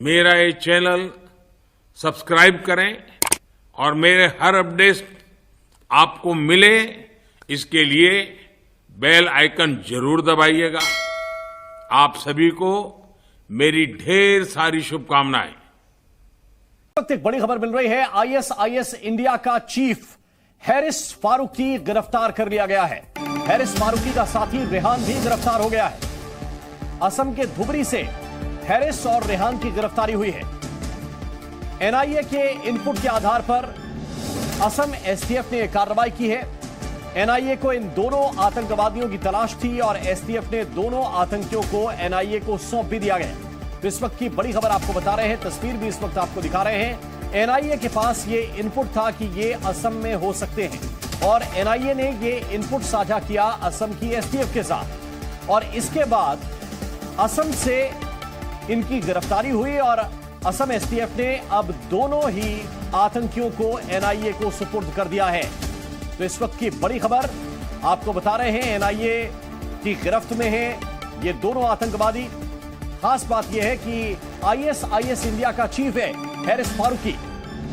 मेरा ये channel subscribe करें और मेरे हर अपडेट आपको मिले इसके लिए बेल आइकन जरूर दबाइएगा। आप सभी को मेरी ढेर सारी शुभकामनाएं। वक्त एक बड़ी खबर मिल रही है। आईएसआईएस इंडिया का चीफ हैरिस फारूकी गिरफ्तार कर लिया गया है। हैरिस फारूकी का साथी रेहान भी गिरफ्तार हो गया है। असम के धुबरी से हैरिस और रेहान की गिरफ्तारी हुई है। एनआईए के इनपुट के आधार पर असम एसटीएफ ने कार्रवाई की है। एनआईए को इन दोनों आतंकवादियों की तलाश थी और एसटीएफ ने दोनों आतंकियों को एनआईए को सौंप भी दिया गया। तो इस वक्त की बड़ी खबर आपको बता रहे हैं, तस्वीर भी इस वक्त आपको दिखा रहे हैं। एनआईए के पास ये इनपुट था कि ये असम में हो सकते हैं और एनआईए ने ये इनपुट साझा किया असम की एसटीएफ के साथ और इसके बाद असम से इनकी गिरफ्तारी हुई और असम एसटीएफ ने अब दोनों ही आतंकियों को एनआईए को सुपुर्द कर दिया है। तो इस वक्त की बड़ी खबर आपको बता रहे हैं, एनआईए की गिरफ्त में है ये दोनों आतंकवादी। खास बात यह है कि आईएसआईएस इंडिया का चीफ है हैरिस फारूकी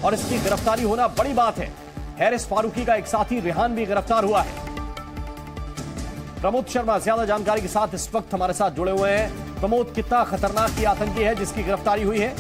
और इसकी गिरफ्तारी होना बड़ी बात है। हैरिस फारूकी का एक साथी रेहान भी गिरफ्तार हुआ है। प्रमोद शर्मा ज्यादा जानकारी के साथ इस वक्त हमारे साथ जुड़े हुए हैं। प्रमोद, कितना खतरनाक ये आतंकी है जिसकी गिरफ्तारी हुई है?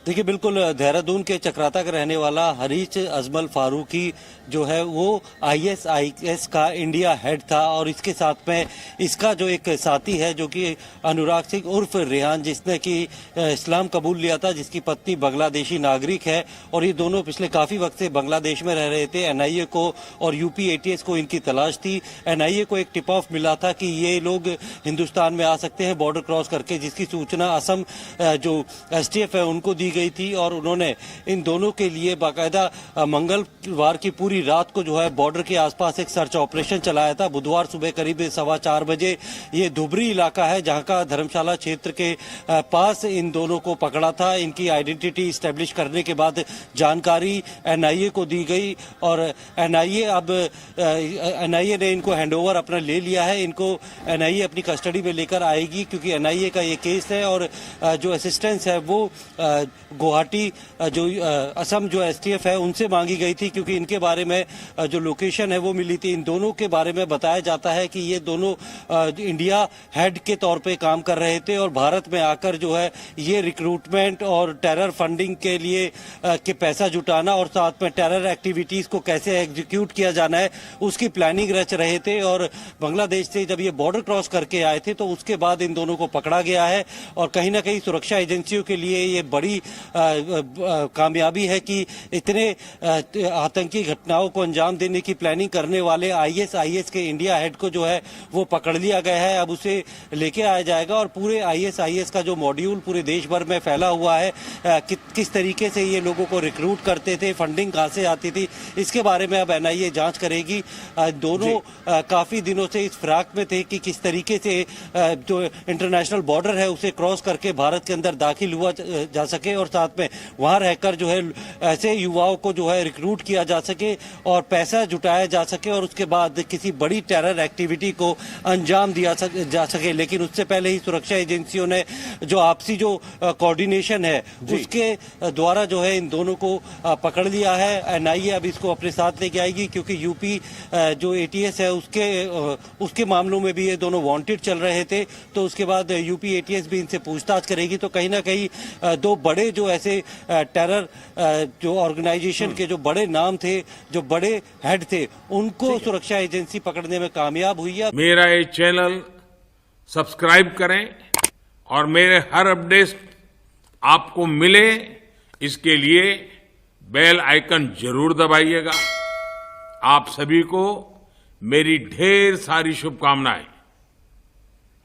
देखिए, बिल्कुल देहरादून के चक्राता का रहने वाला हरीश अजमल फारूकी जो है वो आईएसआईएस का इंडिया हेड था और इसके साथ में इसका जो एक साथी है जो कि अनुराग सिंह उर्फ रेहान, जिसने कि इस्लाम कबूल लिया था, जिसकी पत्नी बांग्लादेशी नागरिक है और ये दोनों पिछले काफी वक्त से बांग्लादेश में रह रहे थे। एनआईए को और यूपी एटीएस को इनकी तलाश थी। एनआईए को एक टिप ऑफ मिला था कि ये लोग हिंदुस्तान में आ सकते हैं बॉर्डर क्रॉस करके, जिसकी सूचना असम जो एसटीएफ है उनको दी गई थी और उन्होंने इन दोनों के लिए बाकायदा मंगलवार की पूरी रात को जो है बॉर्डर के आसपास एक सर्च ऑपरेशन चलाया था। बुधवार सुबह करीब 4:15 बजे ये धुबरी इलाका है जहां का धर्मशाला क्षेत्र के पास इन दोनों को पकड़ा था। इनकी आइडेंटिटी स्टैब्लिश करने के बाद जानकारी एनआईए को दी गई और एनआईए ने इनको हैंडओवर अपना ले लिया है। इनको एनआईए अपनी कस्टडी में लेकर आएगी क्योंकि एनआईए का ये केस है और जो असिस्टेंस है वो गुवाहाटी जो असम जो एसटीएफ है उनसे मांगी गई थी क्योंकि इनके बारे में जो लोकेशन है वो मिली थी। इन दोनों के बारे में बताया जाता है कि ये दोनों इंडिया हेड के तौर पे काम कर रहे थे और भारत में आकर जो है ये रिक्रूटमेंट और टेरर फंडिंग के लिए के पैसा जुटाना और साथ में टेरर एक्टिविटीज को कैसे एग्जीक्यूट किया जाना है उसकी प्लानिंग रच रहे थे। और बांग्लादेश से जब ये बॉर्डर क्रॉस करके आए थे तो उसके बाद इन दोनों को पकड़ा गया है और कहीं ना कहीं सुरक्षा एजेंसियों के लिए ये बड़ी कामयाबी है कि इतने आतंकी घटनाओं को अंजाम देने की प्लानिंग करने वाले आईएसआईएस के इंडिया हेड को जो है वो पकड़ लिया गया है। अब उसे लेके आया जाएगा और पूरे आईएसआईएस का जो मॉड्यूल पूरे देश भर में फैला हुआ है, किस तरीके से ये लोगों को रिक्रूट करते थे, फंडिंग कहां से आती थी, इसके बारे में अब एनआईए जांच करेगी। दोनों काफी दिनों से इस फिराक में थे कि किस तरीके से जो इंटरनेशनल बॉर्डर है उसे क्रॉस करके भारत के अंदर दाखिल हुआ जा सके और साथ में वहां रहकर जो है ऐसे युवाओं को जो है रिक्रूट किया जा सके और पैसा जुटाया जा सके और उसके बाद किसी बड़ी टेरर एक्टिविटी को अंजाम दिया जा सके। लेकिन उससे पहले ही सुरक्षा एजेंसियों ने जो आपसी जो कोऑर्डिनेशन है उसके द्वारा जो है इन दोनों को पकड़ लिया है। एनआईए अब इसको अपने साथ लेके आएगी क्योंकि यूपी जो एटीएस है उसके मामलों में भी ये दोनों वांटेड चल रहे थे, तो उसके बाद यूपी एटीएस भी इनसे पूछताछ करेगी। तो कहीं ना कहीं दो बड़े जो ऐसे टेरर जो ऑर्गेनाइजेशन के जो बड़े नाम थे, जो बड़े हेड थे, उनको सुरक्षा एजेंसी पकड़ने में कामयाब हुई है। मेरा ये चैनल सब्सक्राइब करें और मेरे हर अपडेट आपको मिले इसके लिए बेल आइकन जरूर दबाइएगा। आप सभी को मेरी ढेर सारी शुभकामनाएं।